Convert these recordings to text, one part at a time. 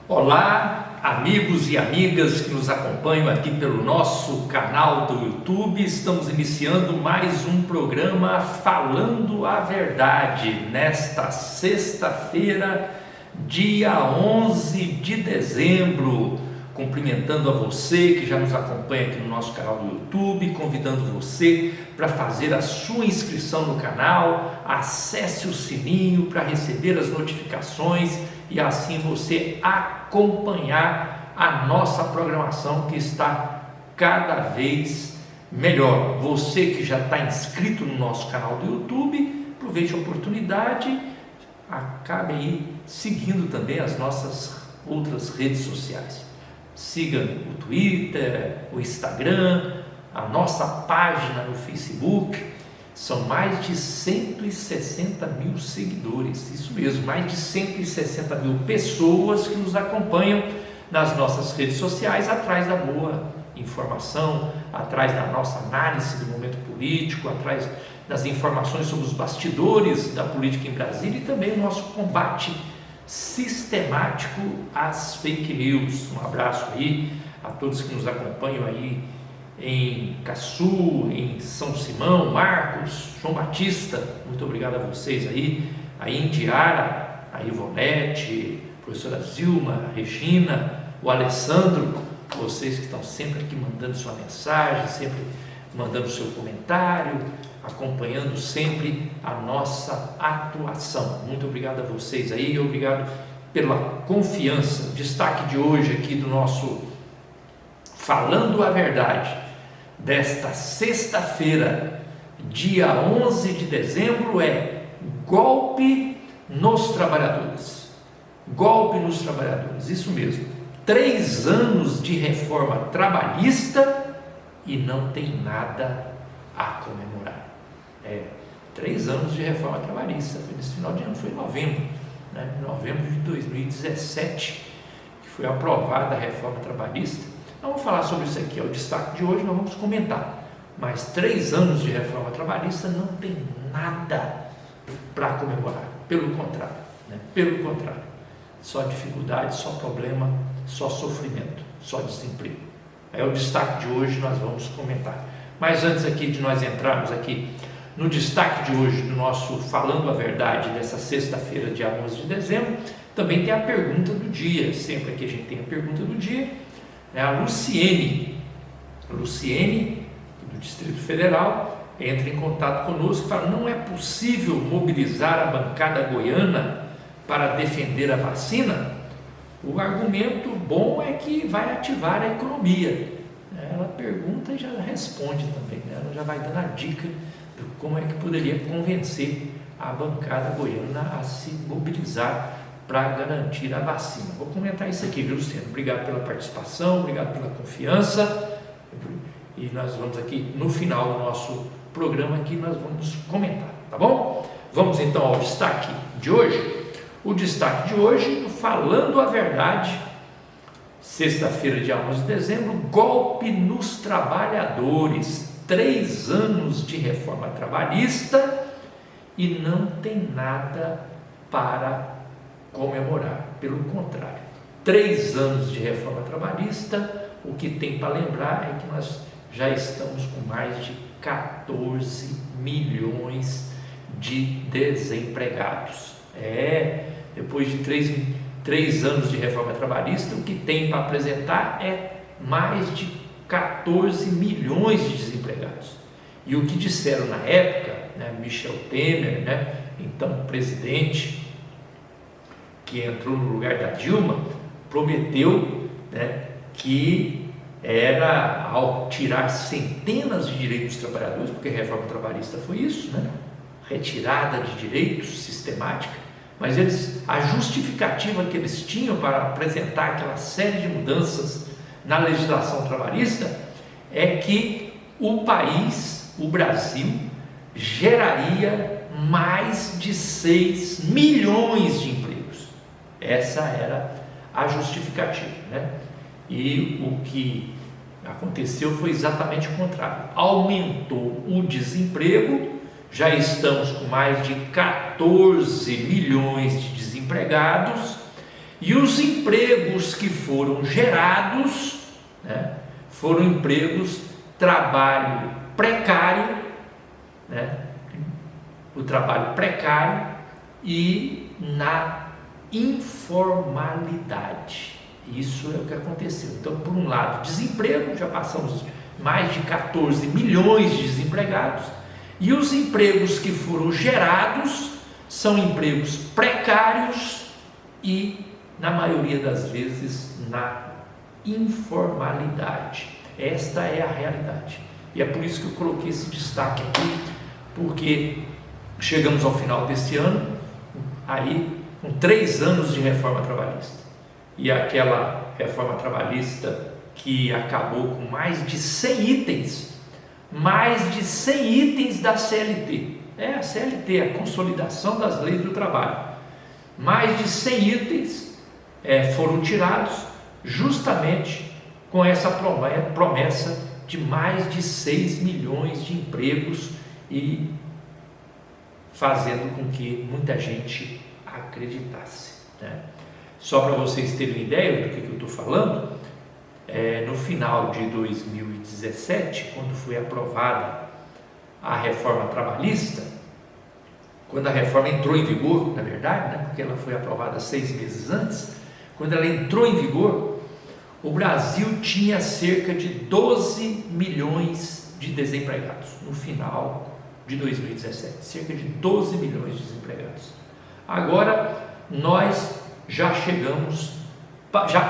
Olá, amigos e amigas que nos acompanham aqui pelo nosso canal do YouTube. Estamos iniciando mais um programa Falando a Verdade, nesta sexta-feira, dia 11 de dezembro. Cumprimentando a você que já nos acompanha aqui no nosso canal do YouTube, convidando você para fazer a sua inscrição no canal, acesse o sininho para receber as notificações e assim você acompanhar a nossa programação que está cada vez melhor. Você que já está inscrito no nosso canal do YouTube, aproveite a oportunidade, acabe aí seguindo também as nossas outras redes sociais. Siga o Twitter, o Instagram, a nossa página no Facebook. São mais de 160 mil seguidores, isso mesmo, mais de 160 mil pessoas que nos acompanham nas nossas redes sociais, atrás da boa informação, atrás da nossa análise do momento político, atrás das informações sobre os bastidores da política em Brasília e também o nosso combate sistemático às fake news. Um abraço aí a todos que nos acompanham aí em Caçu, em São Simão, Marcos, João Batista, muito obrigado a vocês aí em Diara, a Ivonete, a professora Zilma, a Regina, o Alessandro, vocês que estão sempre aqui mandando sua mensagem, sempre mandando seu comentário, acompanhando sempre a nossa atuação. Muito obrigado a vocês aí, obrigado pela confiança. O destaque de hoje aqui do nosso Falando a Verdade, desta sexta-feira, dia 11 de dezembro, é golpe nos trabalhadores. Golpe nos trabalhadores, isso mesmo. 3 anos de reforma trabalhista e não tem nada a comemorar. 3 anos de reforma trabalhista, foi nesse final de ano, foi em novembro, né? Em novembro de 2017, que foi aprovada a reforma trabalhista. Não vamos falar sobre isso aqui, é o destaque de hoje, nós vamos comentar. Mas 3 anos de reforma trabalhista não tem nada para comemorar, pelo contrário, né? Pelo contrário, só dificuldade, só problema, só sofrimento, só desemprego. É o destaque de hoje, nós vamos comentar. Mas antes aqui de nós entrarmos aqui no destaque de hoje do nosso Falando a Verdade dessa sexta-feira, dia 11 de dezembro, também tem a pergunta do dia. Sempre que a gente tem a pergunta do dia, né? A Luciene do Distrito Federal entra em contato conosco e fala: não é possível mobilizar a bancada goiana para defender a vacina? O argumento bom é que vai ativar a economia. Ela pergunta e já responde também, né? Ela já vai dando a dica de como é que poderia convencer a bancada goiana a se mobilizar para garantir a vacina. Vou comentar isso aqui, viu, Luciano? Obrigado pela participação, obrigado pela confiança. E nós vamos aqui, no final do nosso programa, aqui nós vamos comentar, tá bom? Vamos então ao destaque de hoje. O destaque de hoje, Falando a Verdade, sexta-feira, dia 11 de dezembro, golpe nos trabalhadores. 3 anos de reforma trabalhista e não tem nada para comemorar, pelo contrário. 3 anos de reforma trabalhista, o que tem para lembrar é que nós já estamos com mais de 14 milhões de desempregados. Depois de 3 anos de reforma trabalhista, o que tem para apresentar é mais de 14 milhões de desempregados. E o que disseram na época, né, Michel Temer, né, então presidente, que entrou no lugar da Dilma, prometeu, né, que era, ao tirar centenas de direitos dos trabalhadores, porque a reforma trabalhista foi isso, né, retirada de direitos sistemática, mas a justificativa que eles tinham para apresentar aquela série de mudanças na legislação trabalhista é que o país, o Brasil, geraria mais de 6 milhões de empregos. Essa era a justificativa, né? E o que aconteceu foi exatamente o contrário. Aumentou o desemprego, já estamos com mais de 14 milhões de desempregados E os empregos que foram gerados, né, foram empregos, trabalho precário, né, o trabalho precário e na informalidade. Isso é o que aconteceu. Então, por um lado, desemprego, já passamos mais de 14 milhões de desempregados, e os empregos que foram gerados são empregos precários e, na maioria das vezes, na informalidade. Esta é a realidade. E é por isso que eu coloquei esse destaque aqui, porque chegamos ao final desse ano, aí com 3 anos de reforma trabalhista. E aquela reforma trabalhista que acabou com mais de 100 itens, mais de 100 itens da CLT. A CLT, a Consolidação das Leis do Trabalho. Mais de 100 itens foram tirados justamente com essa promessa de mais de 6 milhões de empregos e fazendo com que muita gente acreditasse, né? Só para vocês terem ideia do que eu estou falando, no final de 2017, quando foi aprovada a reforma trabalhista, quando a reforma entrou em vigor, na verdade, né, porque ela foi aprovada 6 meses antes, quando ela entrou em vigor, o Brasil tinha cerca de 12 milhões de desempregados no final de 2017, cerca de 12 milhões de desempregados. Agora nós já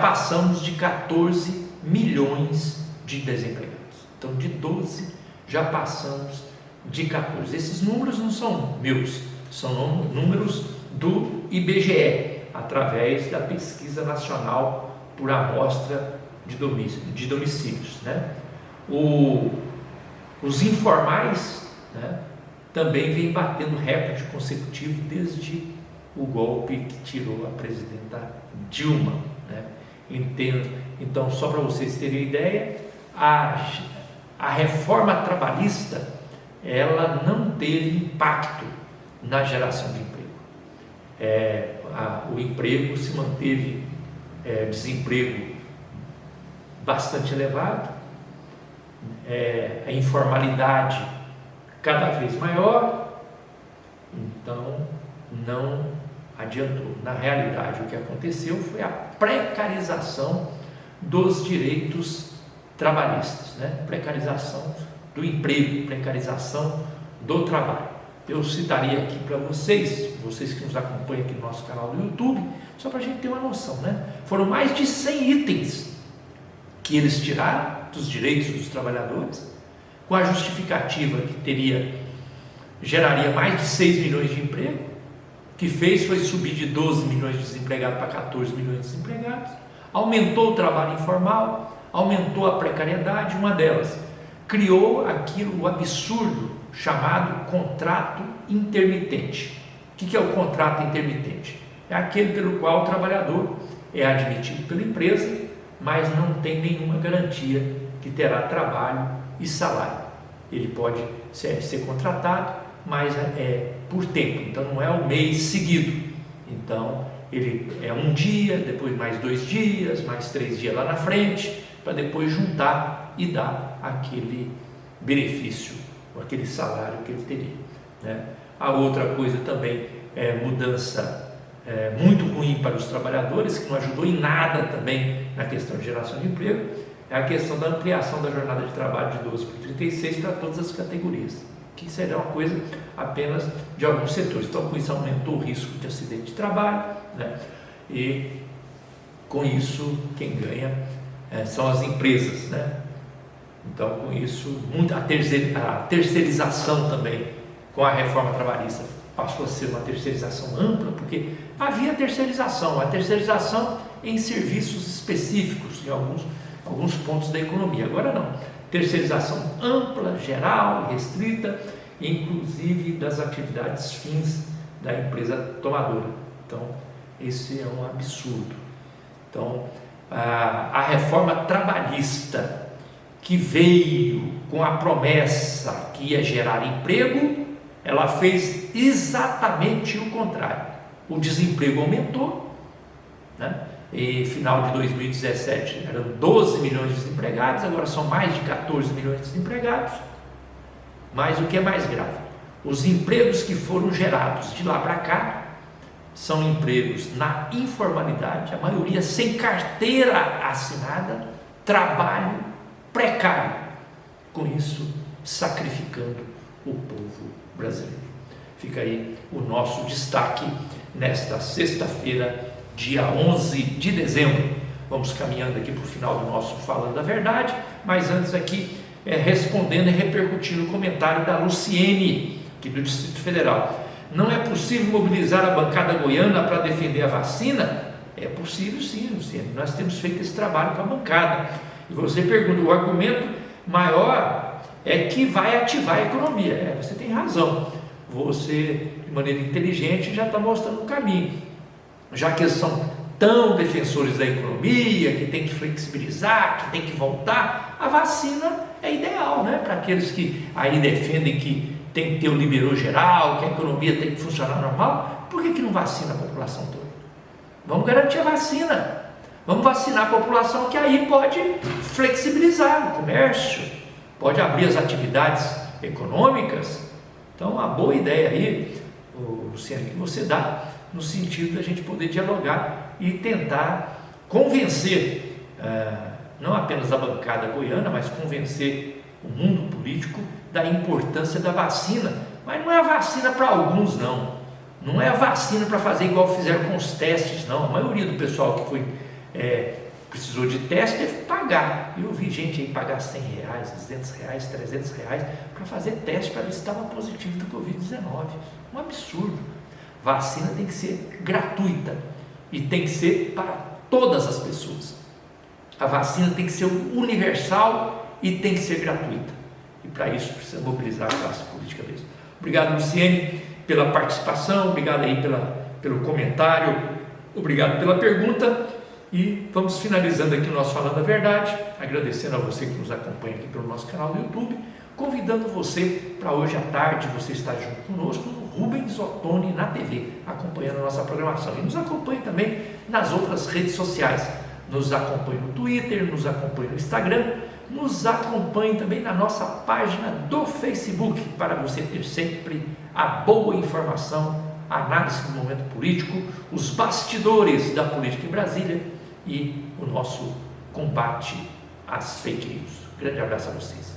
passamos de 14 milhões de desempregados. Então, de 12 já passamos de 14. Esses números não são meus, são números do IBGE, através da Pesquisa Nacional por Amostra de Domicílios, né? Os informais, né, também vêm batendo recorde consecutivo desde o golpe que tirou a presidenta Dilma, né? Então, só para vocês terem ideia, a reforma trabalhista, ela não teve impacto na geração de emprego. O emprego se manteve, desemprego bastante elevado, a informalidade cada vez maior, então não adiantou. Na realidade, o que aconteceu foi a precarização dos direitos trabalhistas, né? Precarização do emprego, precarização do trabalho. Eu citaria aqui para vocês que nos acompanham aqui no nosso canal do YouTube, só para a gente ter uma noção, né? Foram mais de 100 itens que eles tiraram dos direitos dos trabalhadores, com a justificativa que geraria mais de 6 milhões de emprego, que foi subir de 12 milhões de desempregados para 14 milhões de desempregados, aumentou o trabalho informal, aumentou a precariedade. Uma delas, criou o absurdo chamado contrato intermitente. O que é o contrato intermitente? É aquele pelo qual o trabalhador é admitido pela empresa, mas não tem nenhuma garantia que terá trabalho e salário. Ele pode ser contratado, mas é por tempo, então não é o mês seguido. Então ele é um dia, depois mais 2 dias, mais 3 dias lá na frente, para depois juntar e dar aquele benefício, ou aquele salário que ele teria, né? A outra coisa também é mudança muito ruim para os trabalhadores, que não ajudou em nada também na questão de geração de emprego, é a questão da ampliação da jornada de trabalho de 12 por 36 para todas as categorias, que será uma coisa apenas de alguns setores. Então, com isso aumentou o risco de acidente de trabalho, né? E com isso quem ganha são as empresas, né? Então, com isso, a terceirização também, com a reforma trabalhista, passou a ser uma terceirização ampla, porque havia a terceirização em serviços específicos, em alguns pontos da economia. Agora não, terceirização ampla, geral, restrita, inclusive das atividades fins da empresa tomadora. Então, esse é um absurdo. Então, a reforma trabalhista, que veio com a promessa que ia gerar emprego, ela fez exatamente o contrário. O desemprego aumentou, né? e final de 2017 eram 12 milhões de desempregados, agora são mais de 14 milhões de desempregados. Mas o que é mais grave, os empregos que foram gerados de lá para cá são empregos na informalidade, a maioria sem carteira assinada, trabalho precário, com isso sacrificando o povo brasileiro. Fica aí o nosso destaque nesta sexta-feira, dia 11 de dezembro. Vamos caminhando aqui para o final do nosso Falando a Verdade, mas antes aqui respondendo e repercutindo o comentário da Luciene, aqui do Distrito Federal. Não é possível mobilizar a bancada goiana para defender a vacina? É possível sim, Luciene. Nós temos feito esse trabalho com a bancada. E você pergunta, o argumento maior é que vai ativar a economia. Você tem razão. Você, de maneira inteligente, já está mostrando o caminho. Já que eles são tão defensores da economia, que tem que flexibilizar, que tem que voltar, a vacina é ideal, né? Para aqueles que aí defendem que tem que ter o liberou geral, que a economia tem que funcionar normal, por que não vacina a população toda? Vamos garantir a vacina, vamos vacinar a população, que aí pode flexibilizar o comércio, pode abrir as atividades econômicas. Então, uma boa ideia aí, Luciano, que você dá, no sentido da gente poder dialogar e tentar convencer, não apenas a bancada goiana, mas convencer o mundo político da importância da vacina. Mas não é a vacina para alguns, não é a vacina para fazer igual fizeram com os testes, não. A maioria do pessoal que precisou de teste teve que pagar. Eu vi gente aí pagar R$100, R$200, R$300 para fazer teste para ver se estava positivo do Covid-19. Um absurdo. Vacina tem que ser gratuita e tem que ser para todas as pessoas. A vacina tem que ser universal e tem que ser gratuita. E para isso precisa mobilizar a classe política mesmo. Obrigado, Luciene, pela participação, obrigado aí pelo comentário, obrigado pela pergunta. E vamos finalizando aqui o nosso Falando a Verdade, agradecendo a você que nos acompanha aqui pelo nosso canal do YouTube, convidando você para hoje à tarde, você estar junto conosco no Rubens Ottoni na TV, acompanhando a nossa programação. E nos acompanhe também nas outras redes sociais, nos acompanhe no Twitter, nos acompanhe no Instagram, nos acompanhe também na nossa página do Facebook, para você ter sempre a boa informação, a análise do momento político, os bastidores da política em Brasília e o nosso combate às fake news. Grande abraço a vocês.